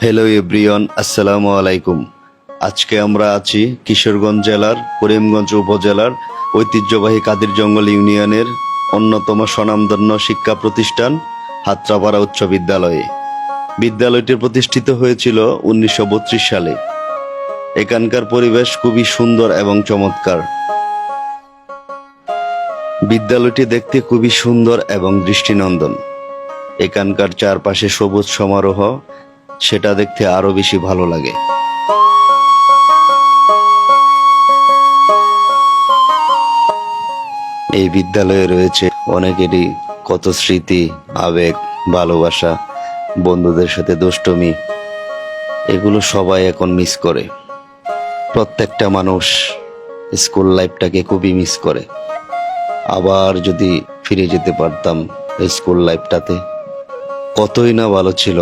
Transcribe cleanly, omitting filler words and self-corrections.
Hello everyone, আসসালামু আলাইকুম। আজকে আমরা আছি কিশোরগঞ্জ জেলার করিমগঞ্জ উপজেলার ঐতিহ্যবাহী কাদির জঙ্গল ইউনিয়নের অন্যতম স্বনামধন্য শিক্ষা প্রতিষ্ঠান হাত্রাপাড়া উচ্চ বিদ্যালয়ে। বিদ্যালয়টি প্রতিষ্ঠিত হয়েছিল 1932 সালে। এখানকার পরিবেশ খুবই সুন্দর এবং চমৎকার। বিদ্যালয়টি দেখতে খুবই সুন্দর এবং দৃষ্টিনন্দন। এখানকার চারপাশে সবুজ সমারোহ, সেটা দেখতে আরো বেশি ভালো লাগে। এই বিদ্যালয়ে রয়েছে অনেকেরই কত স্মৃতি, আবেগ, ভালোবাসা, বন্ধুদের সাথে দুষ্টুমি, এগুলো সবাই এখন মিস করে। প্রত্যেকটা মানুষ স্কুল লাইফটাকে খুবই মিস করে। আবার যদি ফিরে যেতে পারতাম স্কুল লাইফটাতে, কতই না ভালো ছিল।